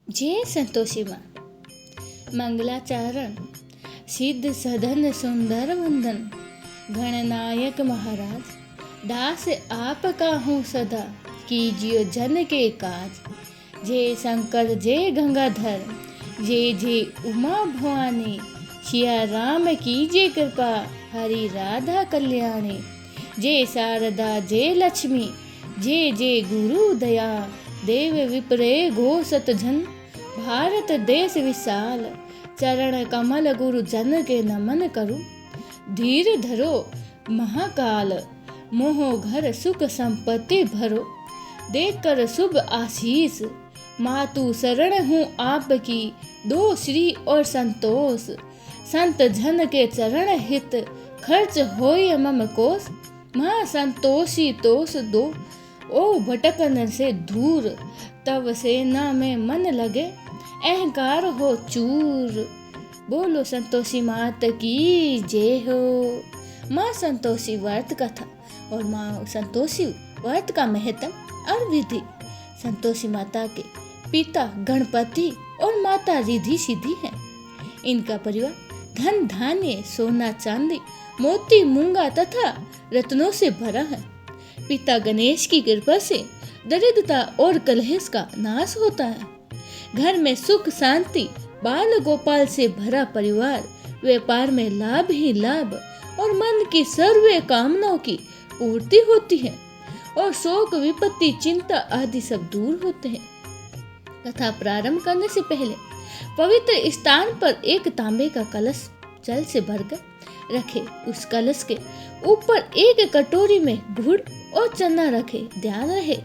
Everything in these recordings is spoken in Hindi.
जय संतोषी माँ। मंगलाचरण सिद्ध सदन सुंदर वंदन, गणनायक महाराज दास आपका हूँ सदा, कीजियो जन के काज। जय शंकर जय गंगाधर, जय जय उमा भवानी, सिया राम कीजिए कृपा, हरि राधा कल्याणी। जय शारदा जय लक्ष्मी, जय जय गुरु दया, देव विप्रे गो सतजन, भारत देश विशाल, चरण कमल गुरु जन के नमन करूं। धीर धरो महाकाल, मोह घर सुख संपत्ति भरो, देख कर शुभ आशीष, मातु शरण हूँ आपकी, दो श्री और संतोष। संत जन के चरण हित, खर्च होय मम कोष, माँ संतोषी तोष दो, ओ भटकन से दूर। तब सेना में मन लगे, अहंकार हो चूर। बोलो संतोषी मात की जय हो। माँ संतोषी व्रत कथा और माँ संतोषी व्रत का महत्व और विधि। संतोषी माता के पिता गणपति और माता रिद्धि सिद्धि हैं। इनका परिवार धन धान्य सोना चांदी मोती मूंगा तथा रत्नों से भरा है। पिता गणेश की कृपा से दरिद्रता और कलह का नाश होता है। घर में सुख शांति, बाल गोपाल से भरा परिवार, व्यापार में लाभ ही लाभ और मन की सर्व कामनाओं की पूर्ति होती है और शोक विपत्ति चिंता आदि सब दूर होते हैं। कथा प्रारंभ करने से पहले पवित्र स्थान पर एक तांबे का कलश जल से भरकर रखे। उस कलश के ऊपर एक कटोरी में गुड़ और चना रखे। ध्यान रहे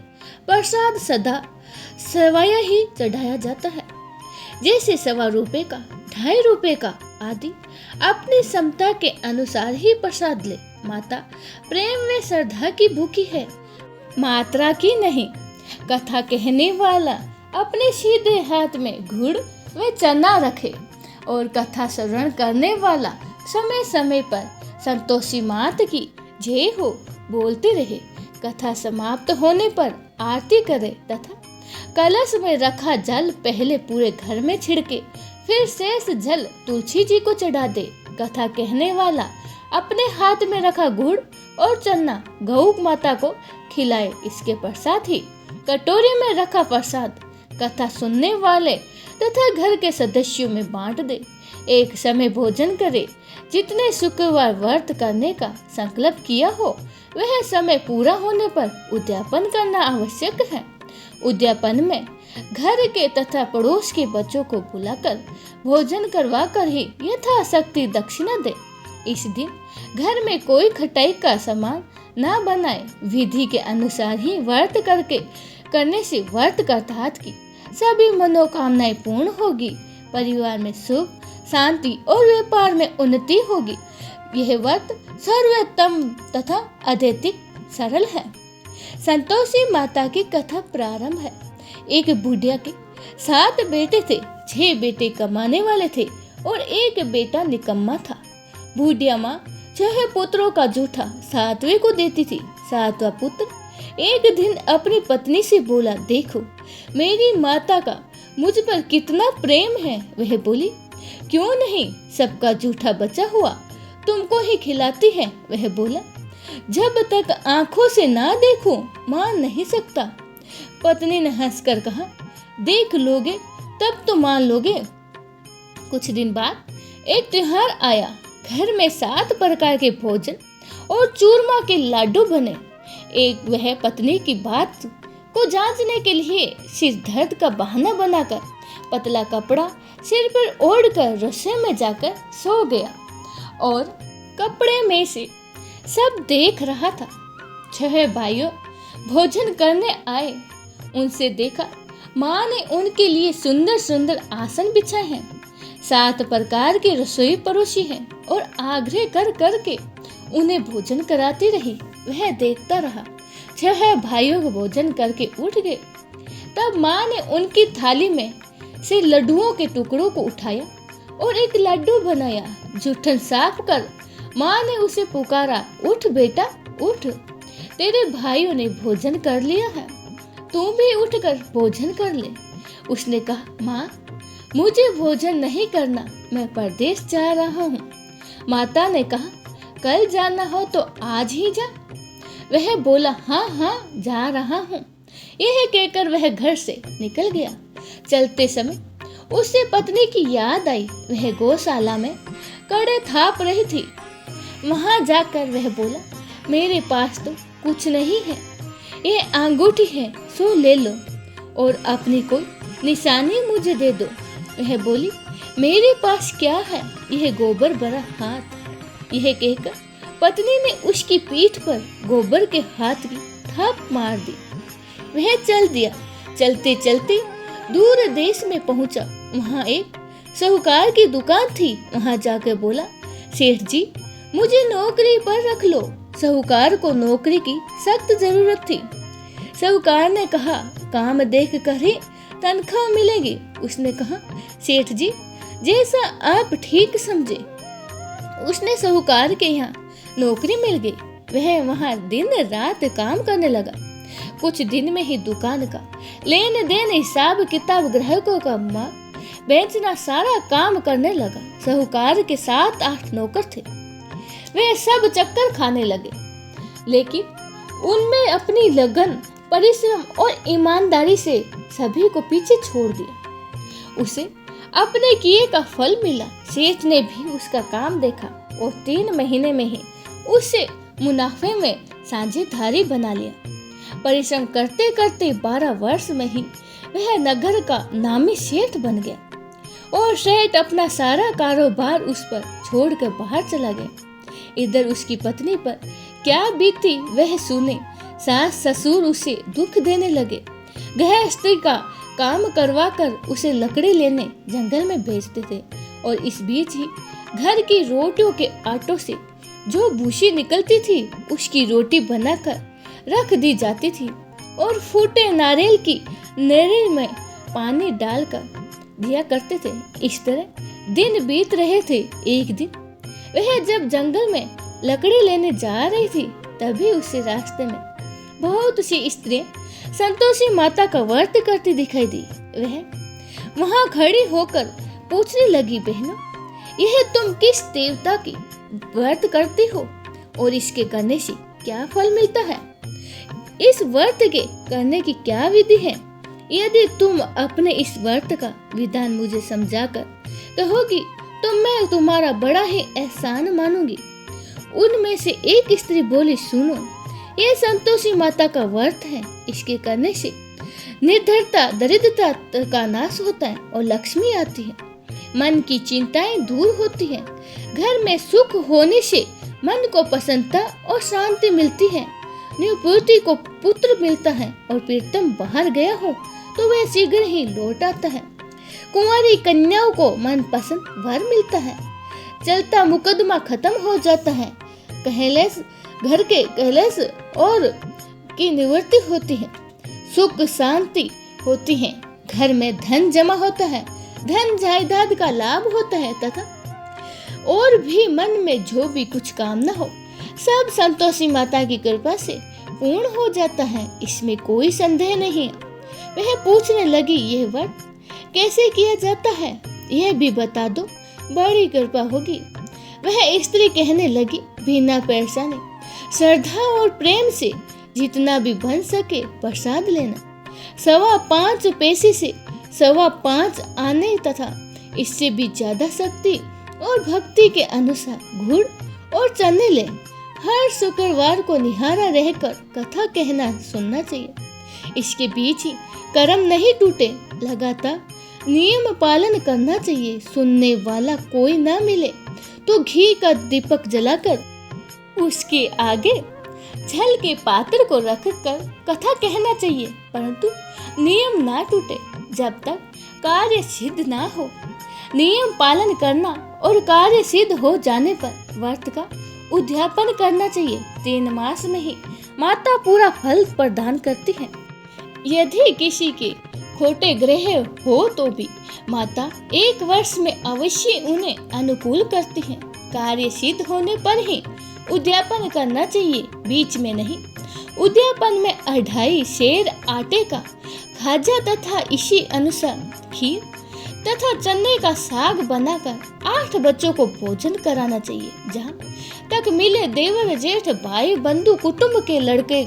प्रसाद सदा सवाया ही चढ़ाया जाता है, जैसे 1.25 रुपए का, 2.5 रुपए का आदि अपनी क्षमता के अनुसार ही प्रसाद ले। माता प्रेम व श्रद्धा की भूखी है, मात्रा की नहीं। कथा कहने वाला अपने सीधे हाथ में गुड़ व चना रखे और कथा श्रवण करने वाला समय समय पर संतोषी मात की जय हो बोलते रहे। कथा समाप्त होने पर आरती करे तथा कलश में रखा जल पहले पूरे घर में छिड़के, फिर शेष जल तुलसी जी को चढ़ा दे। कथा कहने वाला अपने हाथ में रखा गुड़ और चना गौ माता को खिलाए। इसके पश्चात ही कटोरी में रखा प्रसाद कथा सुनने वाले तथा घर के सदस्यों में बांट दे। एक समय भोजन करे। जितने शुक्रवार व्रत करने का संकल्प किया हो, वह समय पूरा होने पर उद्यापन करना आवश्यक है। उद्यापन में घर के तथा पड़ोस के बच्चों को बुलाकर भोजन करवा कर ही यथाशक्ति दक्षिणा दे। इस दिन घर में कोई खटाई का सामान ना बनाए। विधि के अनुसार ही व्रत करने से व्रतकर्ता की सभी मनोकामनाएं पूर्ण होगी। परिवार में सुख शांति और व्यापार में उन्नति होगी। यह व्रत सर्वोत्तम तथा अत्यधिक सरल है। संतोषी माता की कथा प्रारंभ है। एक बुढ़िया के 7 बेटे थे। 6 बेटे कमाने वाले थे और एक बेटा निकम्मा था। बुढ़िया माँ 6 पुत्रों का जूठा 7वें को देती थी। 7वां पुत्र एक दिन अपनी पत्नी से बोला, देखो मेरी माता का मुझ पर कितना प्रेम है। वह बोली, क्यों नहीं, सबका जूठा बचा हुआ तुमको ही खिलाती है। वह बोला, जब तक आंखों से ना देखूं मान नहीं सकता। पत्नी ने हंसकर कहा, देख लोगे तब तो मान लोगे। कुछ दिन बाद एक त्योहार आया। घर में 7 प्रकार के भोजन और चूरमा के लाडू बने। एक वह पत्नी की बात को जांचने के लिए सिर दर्द का बहाना बनाकर पतला कपड़ा सिर पर ओढ़कर रसोई में जाकर सो गया और कपड़े में से सब देख रहा था। 6 भाइयों भोजन करने आए। उनसे देखा माँ ने उनके लिए सुंदर सुंदर आसन बिछाए हैं, 7 प्रकार की रसोई परोसी है और आग्रह कर करके उन्हें भोजन कराती रही। वह देखता रहा। 6 भाइयों को भोजन करके उठ गए। तब माँ ने उनकी थाली में से लड्डुओं के टुकड़ों को उठाया और एक लड्डू बनाया। जूठन साफ कर माँ ने उसे पुकारा, उठ बेटा उठ, तेरे भाइयों ने भोजन कर लिया है, तू भी उठकर भोजन कर ले। उसने कहा, माँ मुझे भोजन नहीं करना, मैं परदेश जा रहा हूँ। माता ने कहा, कल जाना हो तो आज ही जा। वह बोला, हाँ हाँ जा रहा हूँ। यह कहकर वह घर से निकल गया। चलते समय उसे पत्नी की याद आई। वह गौशाला में कड़े थाप रही थी। वहां जाकर वह बोला, मेरे पास तो कुछ नहीं है, ये अंगूठी है, सो ले लो और अपनी कोई निशानी मुझे दे दो। वह बोली, मेरे पास क्या है, यह गोबर भरा हाथ। यह कहकर पत्नी ने उसकी पीठ पर गोबर के हाथ की थाप मार दी। वह चल दिया। चलते चलते दूर देश में पहुंचा। वहां एक साहूकार की दुकान थी। वहां जाकर बोला, सेठ जी मुझे नौकरी पर रख लो। साहूकार को नौकरी की सख्त जरूरत थी। साहूकार ने कहा, काम देख कर ही तनख्वाह मिलेगी। उसने कहा, सेठ जी जैसा आप ठीक समझे। उसने साहूकार के यहाँ नौकरी मिल गई। वह वहां दिन रात काम करने लगा। कुछ दिन में ही दुकान का लेन देन, हिसाब किताब, ग्राहकों का माल बेचना, सारा काम करने लगा। साहूकार के 7-8 नौकर थे। वे सब चक्कर खाने लगे, लेकिन उनमें अपनी लगन, परिश्रम और ईमानदारी से सभी को पीछे छोड़ दिया। उसे अपने किए का फल मिला। सेठ ने भी उसका काम देखा और 3 महीने में ही उसे मुनाफे में साझेदारी बना लिया। परिश्रम करते करते 12 वर्ष में ही वह नगर का नामी सेठ बन गया और सेठ अपना सारा कारोबार उस पर छोड़कर बाहर चला गया। इधर उसकी पत्नी पर क्या बीती वह सुने। सास ससुर उसे दुख देने लगे। गृहस्थी का काम करवा कर उसे लकड़ी लेने जंगल में भेजते थे और इस बीच ही घर की रोटियों के आटों से जो भूसी निकलती थी उसकी रोटी बनाकर रख दी जाती थी और फूटे नारियल की नेरी में पानी डालकर दिया करते थे। इस तरह दिन बीत रहे थे। एक दिन वह जब जंगल में लकड़ी लेने जा रही थी, तभी उसे रास्ते में बहुत सी स्त्रियां संतोषी माता का व्रत करती दिखाई दी। वह वहां खड़ी होकर पूछने लगी, बहनों यह तुम किस देवता की व्रत करती हो और इसके करने से क्या फल मिलता है? इस व्रत के करने की क्या विधि है? यदि तुम अपने इस व्रत का विधान मुझे समझाकर कहोगी तो मैं तुम्हारा बड़ा ही एहसान मानूंगी। उनमें से एक स्त्री बोली, सुनो, ये संतोषी माता का व्रत है। इसके करने से निर्धरता, दरिद्रता का नाश होता है और लक्ष्मी आती है। मन की चिंताएं दूर होती हैं। घर में सुख होने से मन को प्रसन्नता और शांति मिलती है। निपुत्री को पुत्र मिलता है और प्रीतम बाहर गया हो तो वह शीघ्र ही लौट आता है। कुंवारी कन्याओं को मनपसंद वर मिलता है। चलता मुकदमा खत्म हो जाता है। कलेश, घर के कलेश और की निवृत्ति होती है। सुख शांति होती है। घर में धन जमा होता है। धन जायदाद का लाभ होता है तथा और भी मन में जो भी कुछ कामना हो सब संतोषी माता की कृपा से पूर्ण हो जाता है। इसमें कोई संदेह नहीं। वह पूछने लगी, यह व्रत कैसे किया जाता है, यह भी बता दो, बड़ी कृपा होगी। वह स्त्री कहने लगी, बिना परेशानी, श्रद्धा और प्रेम से जितना भी बन सके प्रसाद लेना। 5.25 पैसे से 5.25 आने तथा इससे भी ज्यादा शक्ति और भक्ति के अनुसार गुड़ और चने ले। हर शुक्रवार को निहारा रहकर कथा कहना सुनना चाहिए। इसके बीच ही कर्म नहीं टूटे। लगातार नियम पालन करना चाहिए। सुनने वाला कोई ना मिले तो घी का दीपक जलाकर उसके आगे जल के पात्र को रखकर कथा कहना चाहिए, परंतु नियम ना टूटे जब तक कार्य सिद्ध ना हो। नियम पालन करना और कार्य सिद्ध हो जाने पर व्रत का उद्यापन करना चाहिए। 3 मास में ही माता पूरा फल प्रदान करती है। यदि किसी के खोटे ग्रह हो तो भी माता 1 वर्ष में अवश्य उन्हें अनुकूल करती है। कार्य सिद्ध होने पर ही उद्यापन करना चाहिए, बीच में नहीं। उद्यापन में 2.5 सेर आटे का खाजा तथा इसी अनुसार खीर तथा चने का साग बनाकर 8 बच्चों को भोजन कराना चाहिए। जहाँ तक मिले देवर जेठ भाई बंधु कुटुंब के लड़के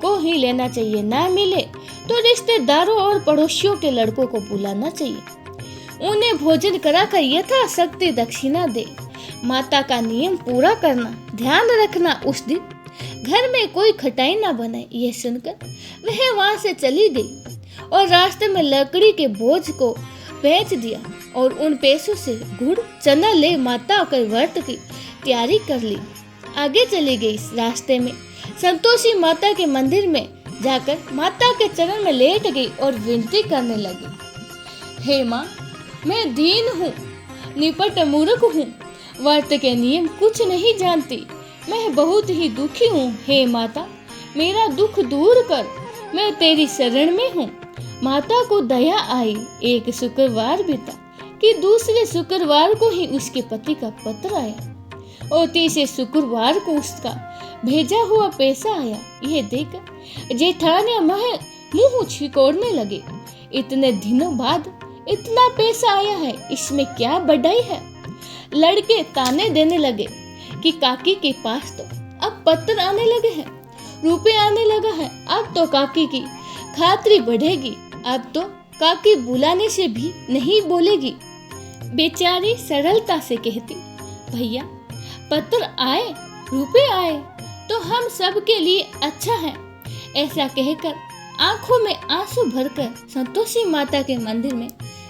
को ही लेना चाहिए, ना मिले तो रिश्तेदारों और पड़ोसियों के लड़कों को बुलाना चाहिए। उन्हें भोजन कराकर यथाशक्ति दक्षिणा दे। माता का नियम पूरा करना, ध्यान रखना उस दिन घर में कोई खटाई ना बने। यह सुनकर वह वहां से चली गई और रास्ते में लकड़ी के बोझ को बेच दिया और उन पैसों से गुड़ चना ले माता के व्रत की तैयारी कर ली। आगे चली गई। रास्ते में संतोषी माता के मंदिर में जाकर माता के चरण में लेट गई और विनती करने लगी, हे माँ, मैं दीन हूँ, निपट मूर्ख हूँ, व्रत के नियम कुछ नहीं जानती, मैं बहुत ही दुखी हूँ। हे माता, मेरा दुख दूर कर, मैं तेरी शरण में हूँ। माता को दया आई। एक शुक्रवार बीता कि दूसरे शुक्रवार को ही उसके पति का पत्र आया और तीसरे शुक्रवार को उसका भेजा हुआ पैसा आया। यह देख जेठानी मुंह छिकोड़ने लगे। इतने दिनों बाद इतना पैसा आया है, इसमें क्या बढ़ाई है। लड़के ताने देने लगे कि काकी के पास तो अब पत्र आने लगे हैं, रुपए आने लगा है, अब तो काकी की खातरी बढ़ेगी, अब तो काकी बुलाने से भी नहीं बोलेगी। बेचारी सरलता से कहती, भैया पत्र आए, रुपए आए तो हम सब के लिए अच्छा है। ऐसा कहकर आंखों में आंसू भरकर संतोषी माता के मंदिर में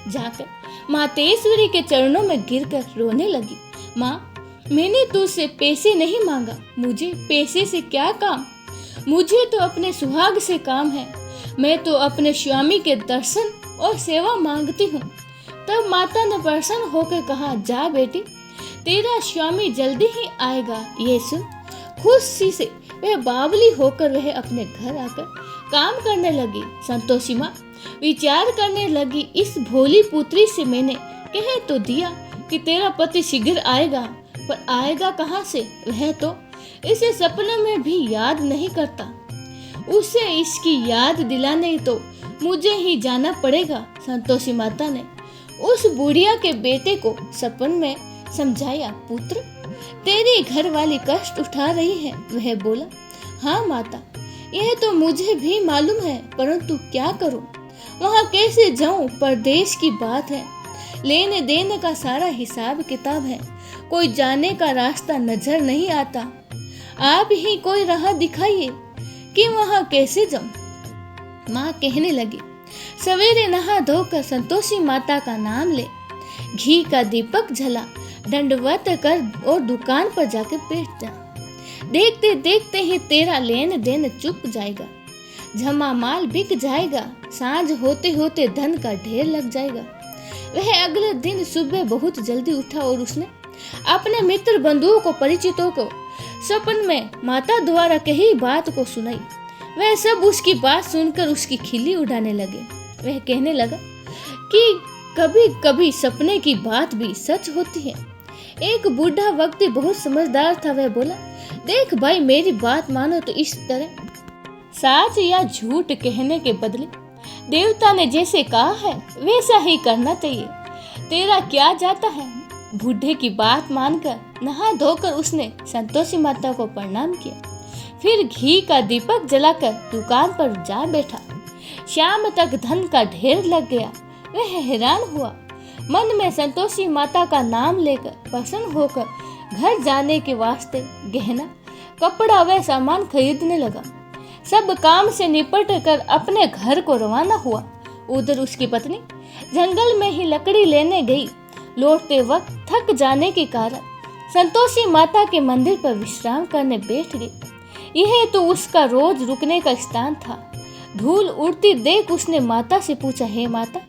जाकर मातेश्वरी के चरणों में गिरकर रोने लगी। माँ, मैंने तुझसे पैसे नहीं मांगा, मुझे पैसे से क्या काम, मुझे तो अपने सुहाग से काम है। मैं तो अपने स्वामी के दर्शन और सेवा मांगती हूँ। तब माता ने प्रसन्न होकर कहा, जा बेटी, तेरा स्वामी जल्दी ही आएगा। ये सुन खुशी से वह बावली होकर वह अपने घर आकर काम करने लगी। संतोषी माँ विचार करने लगी, इस भोली पुत्री से मैंने कह तो दिया कि तेरा पति शीघ्र आएगा, पर आएगा कहाँ से, वह तो इसे सपने में भी याद नहीं करता। उसे इसकी याद दिलाने तो मुझे ही जाना पड़ेगा। संतोषी माता ने उस बुढ़िया के बेटे को सपन में समझाया, पुत्र, तेरी घरवाली कष्ट उठा रही है। वह बोला, हाँ माता, यह तो मुझे भी मालूम है, परंतु क्या करूं, वहाँ कैसे जाऊं, परदेश की बात है, लेने देने का सारा हिसाब किताब है, कोई जाने का रास्ता नजर नहीं आता, आप ही कोई राह दिखाइए कि वहाँ कैसे जाऊं। माँ कहने लगी, सवेरे नहा धोकर संतोषी माता का नाम ले, घी का दीपक जला, दंडवत कर और दुकान पर जाकर बैठ जा। देखते देखते ही तेरा लेन देन चुक जाएगा, जमा माल बिक जाएगा, सांझ होते होते धन का ढेर लग जाएगा। वह अगले दिन सुबह बहुत जल्दी उठा और उसने अपने मित्र बंधुओं को परिचितों को सपन में माता द्वारा कही बात को सुनाई। वह सब उसकी बात सुनकर उसकी खिल्ली उड़ाने लगे। वह कहने लगा कि कभी कभी सपने की बात भी सच होती है। एक बूढ़ा व्यक्ति बहुत समझदार था। वह बोला, देख भाई, मेरी बात मानो तो इस तरह सच या झूठ कहने के बदले देवता ने जैसे कहा है वैसा ही करना चाहिए। तेरा क्या जाता है। बूढ़े की बात मानकर नहा धोकर उसने संतोषी माता को प्रणाम किया, फिर घी का दीपक जलाकर दुकान पर जा बैठा। शाम तक धन का ढेर लग गया। वह हैरान हुआ, मन में संतोषी माता का नाम लेकर प्रसन्न होकर घर जाने के वास्ते गहना, कपड़ा व सामान खरीदने लगा। सब काम से निपट कर अपने घर को रवाना हुआ। उधर उसकी पत्नी जंगल में ही लकड़ी लेने गई। लौटते वक्त थक जाने के कारण संतोषी माता के मंदिर पर विश्राम करने बैठ गई। यह तो उसका रोज रुकने का स्थान था। धूल उड़ती देख उसने माता से पूछा, हे माता,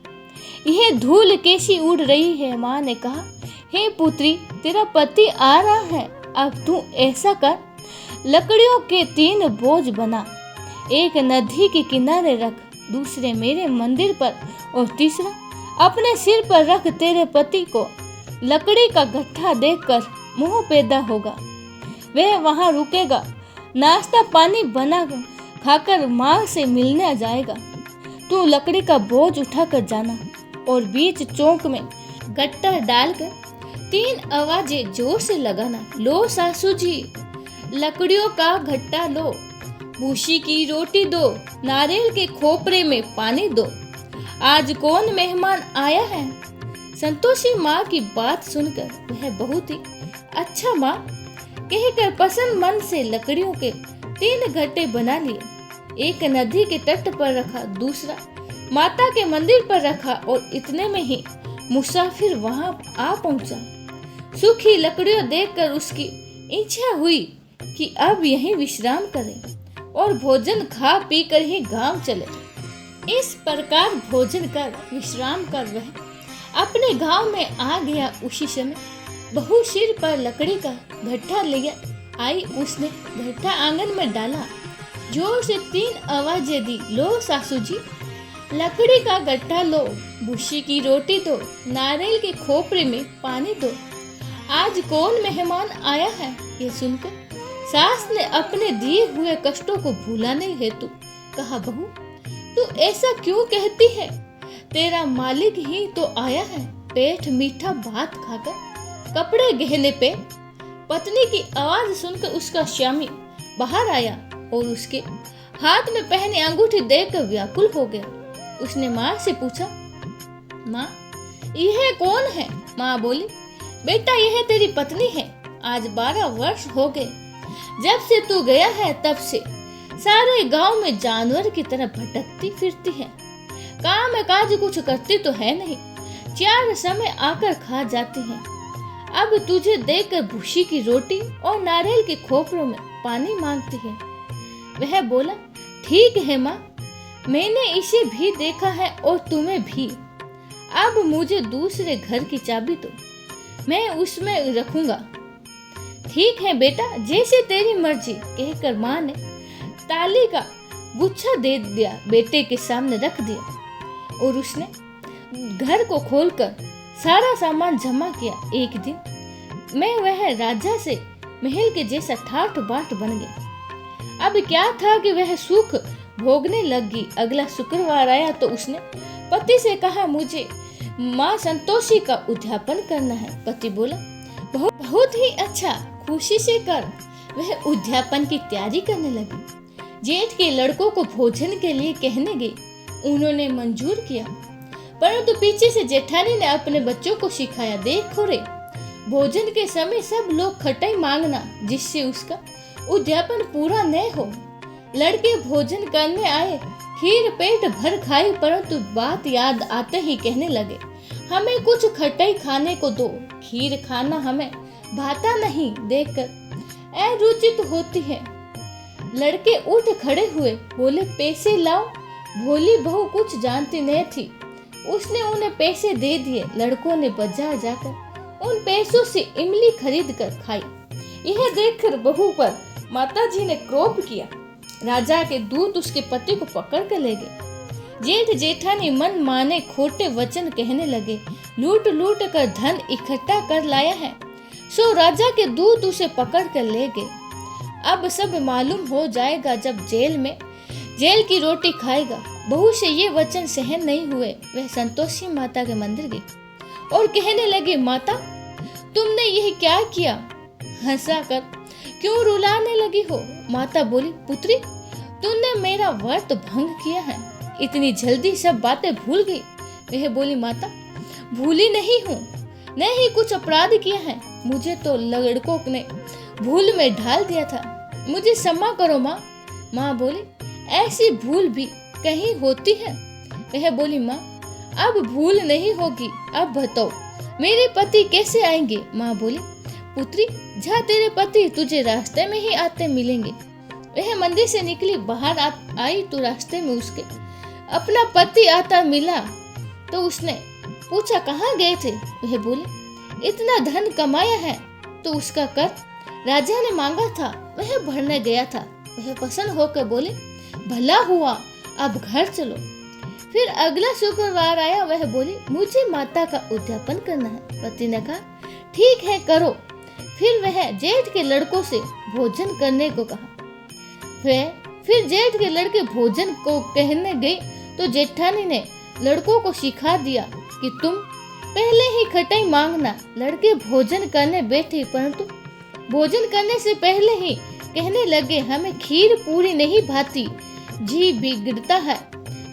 यह धूल कैसी उड़ रही है। माँ ने कहा, हे पुत्री, तेरा पति आ रहा है, अब तू ऐसा कर, लकड़ियों के 3 बोझ बना, एक नदी के किनारे रख, दूसरे मेरे मंदिर पर और तीसरा अपने सिर पर रख। तेरे पति को लकड़ी का गट्ठा देखकर मोह पैदा होगा, वह वहां रुकेगा। नाश्ता पानी बना खाकर माँ से मिलने जाएगा। तू लकड़ी का बोझ उठाकर जाना और बीच चौक में गट्टा डालकर 3 आवाजें जोर से लगाना। लो सासू जी, लकड़ियों का गट्टा लो, भूसी की रोटी दो, नारियल के खोपरे में पानी दो, आज कौन मेहमान आया है। संतोषी माँ की बात सुनकर वह बहुत ही अच्छा माँ कहकर पसंद मन से लकड़ियों के 3 गट्टे बना लिए। एक नदी के तट पर रखा, दूसरा माता के मंदिर पर रखा और इतने में ही मुसाफिर वहां आ पहुंचा। सूखी लकड़ियों देखकर उसकी इच्छा हुई कि अब यहीं विश्राम करे और भोजन खा पी कर ही गांव चले। इस प्रकार भोजन कर विश्राम कर वह अपने गांव में आ गया। उसी समय बहू सिर पर लकड़ी का गट्ठा लिया आई। उसने गट्ठा आंगन में डाला, जोर से 3 आवाजें दी। लो सासू जी, लकड़ी का गट्ठा लो, भूसी की रोटी दो, नारियल के खोपरे में पानी दो, आज कौन मेहमान आया है। ये सुनकर सास ने अपने दिए हुए कष्टों को भुलाने हेतु कहा, बहू तू ऐसा क्यों कहती है, तेरा मालिक ही तो आया है। पेट मीठा भात खाकर कपड़े गहने पे। पत्नी की आवाज सुनकर उसका स्वामी बाहर आया और उसके हाथ में पहनी अंगूठी देखकर व्याकुल हो गया। उसने माँ से पूछा, माँ यह कौन है। माँ बोली, बेटा यह तेरी पत्नी है, आज 12 वर्ष हो गए जब से तू गया है, तब से सारे गांव में जानवर की तरह भटकती फिरती है, काम काज कुछ करती तो है नहीं, 4 समय आकर खा जाती है। अब तुझे देखकर भूसी की रोटी और नारियल के खोपरों में पानी मांगती है। वह बोला, ठीक है माँ, मैंने इसे भी देखा है और तुम्हें भी। अब मुझे दूसरे घर की चाबी दो, मैं उसमें रखूंगा। ठीक है बेटा, जैसे तेरी मर्जी, कहकर माँ ने ताली का गुच्छा दे दिया, बेटे के सामने रख दिया और उसने घर को खोलकर सारा सामान जमा किया। एक दिन मैं वह राजा से महल के जैसा ठाठ बाट बन गया। अब क्या था कि वह सुख भोगने लगी। अगला शुक्रवार आया तो उसने पति से कहा, मुझे माँ संतोषी का उद्यापन करना है। पति बोला, बहुत ही अच्छा, खुशी से कर। वह उद्यापन की तैयारी करने लगी। जेठ के लड़कों को भोजन के लिए कहने गई, उन्होंने मंजूर किया, परंतु पीछे से जेठानी ने अपने बच्चों को सिखाया, देखो रे, भोजन के समय सब लोग खटाई मांगना, जिससे उसका उद्यापन पूरा न हो। लड़के भोजन करने आए, खीर पेट भर खाई, परंतु बात याद आते ही कहने लगे, हमें कुछ खटाई खाने को दो, खीर खाना हमें भाता नहीं, देखकर अरुचित होती है। लड़के उठ खड़े हुए, बोले, पैसे लाओ। भोली बहू कुछ जानती नहीं थी, उसने उन्हें पैसे दे दिए। लड़कों ने बाजार जाकर उन पैसों से इमली खरीद कर खाई। यह देखकर बहू पर माताजी ने क्रोध किया। राजा के दूत उसके पति को पकड़ कर ले गए। जेठ जेठानी मन माने खोटे वचन कहने लगे, लूट लूट कर धन इकट्ठा कर लाया है, सो राजा के दूत उसे पकड़ कर ले गए। अब सब मालूम हो जाएगा जब जेल की रोटी खाएगा। बहू से ये वचन सहन नहीं हुए, वह संतोषी माता के मंदिर गई और कहने लगी, माता तुमने यह क्या किया, हंसा कर क्यों रुलाने लगी हो। माता बोली, पुत्री तुमने मेरा व्रत भंग किया है, इतनी जल्दी सब बातें भूल गई। वह बोली, माता भूली नहीं हूँ, न ही कुछ अपराध किया है, मुझे तो लड़कों ने भूल में ढाल दिया था, मुझे क्षमा करो माँ। माँ बोली, ऐसी भूल भी कहीं होती है। वह बोली, माँ अब भूल नहीं होगी, अब बताओ मेरे पति कैसे आएंगे। माँ बोली, पुत्री जा, तेरे पति तुझे रास्ते में ही आते मिलेंगे। वह मंदिर से निकली, बाहर आई तो रास्ते में उसके अपना पति आता मिला तो उसने पूछा, कहाँ गए थे। वह बोले, इतना धन कमाया है तो उसका कर राजा ने मांगा था, वह भरने गया था। वह प्रसन्न होकर बोले, भला हुआ, अब घर चलो। फिर अगला शुक्रवार आया, वह बोली, मुझे माता का उद्यापन करना है। पति ने कहा, ठीक है करो। फिर वह जेठ के लड़कों से भोजन करने को कहा। फिर जेठ के लड़के भोजन को कहने गए तो जेठानी ने लड़कों को सिखा दिया कि तुम पहले ही खटाई मांगना। लड़के भोजन करने बैठे, परंतु भोजन करने से पहले ही कहने लगे, हमें खीर पूरी नहीं भाती, जी बिगड़ता है,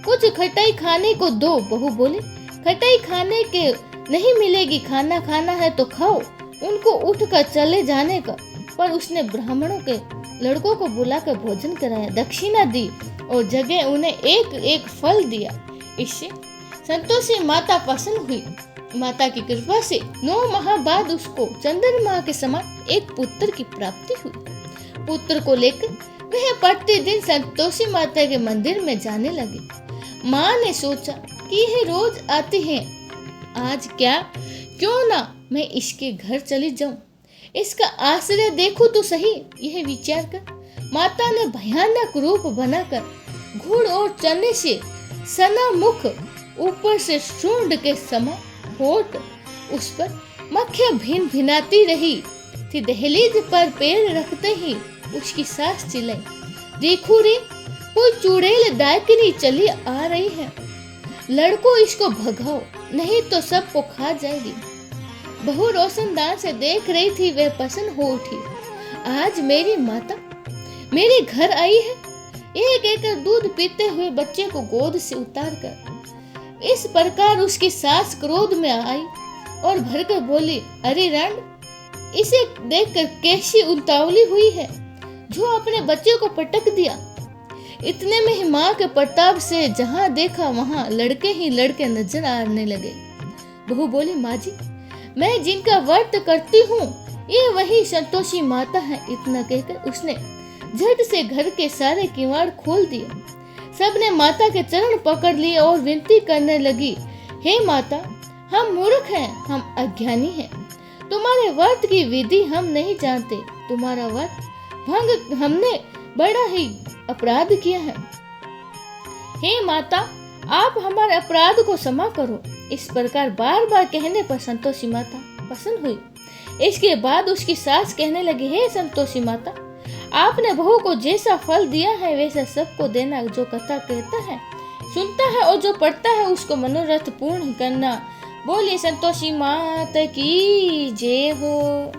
कुछ खटाई खाने को दो। बहू बोली, खटाई खाने के नहीं मिलेगी, खाना खाना है तो खाओ। उनको उठकर चले जाने का, पर उसने ब्राह्मणों के लड़कों को बुलाकर भोजन कराया, दक्षिणा दी और जगह उन्हें एक एक फल दिया। इससे संतोषी माता प्रसन्न हुई। माता की कृपा से 9 माह बाद उसको चंद्रमा के समान एक पुत्र की प्राप्ति हुई। पुत्र को लेकर वह प्रतिदिन संतोषी माता के मंदिर में जाने लगे। माँ ने सोचा कि यह रोज आते हैं, आज क्यों ना मैं इसके घर चली जाऊं, इसका आश्रय देखूं तो सही। यह विचार कर माता ने भयानक रूप बनाकर घुड़ और चने से सना मुख, ऊपर से सूंड के समान होठ, उस पर मक्खियां भिन भिनाती रही थी। दहलीज पर पैर रखते ही उसकी सास चिल्लाई, देखो रे, कोई चुड़ैल डाकिनी चली आ रही है, लड़को इसको भगाओ, नहीं तो सबको खा जाएगी। बहू रोशनदान से देख रही थी, वह प्रसन्न हो उठी। आज मेरी माता मेरे घर आई है। एक एक दूध पीते हुए बच्चे को गोद से उतारकर इस प्रकार उसकी सास क्रोध में आई और भरकर बोली, अरे रांड, इसे देखकर कैसी उतावली हुई है जो अपने बच्चे को पटक दिया। इतने में ही माँ के प्रताप से जहाँ देखा वहाँ लड़के ही लड़के नजर आने लगे। बहू बोली, माँ जी, मैं जिनका व्रत करती हूँ ये वही संतोषी माता है। इतना कहकर उसने झट से घर के सारे किवाड़ खोल दिए। सबने माता के चरण पकड़ लिए और विनती करने लगी, हे माता, हम मूर्ख हैं, हम अज्ञानी हैं, तुम्हारे व्रत की विधि हम नहीं जानते, तुम्हारा व्रत भंग हमने बड़ा ही अपराध किया है। हे माता, आप हमारे अपराध को क्षमा करो। इस प्रकार बार बार कहने पर संतोषी माता प्रसन्न हुई। इसके बाद उसकी सास कहने लगी, हे संतोषी माता, आपने बहू को जैसा फल दिया है वैसा सबको देना। जो कथा कहता है, सुनता है और जो पढ़ता है उसको मनोरथ पूर्ण करना। बोलिए संतोषी माता की जय हो।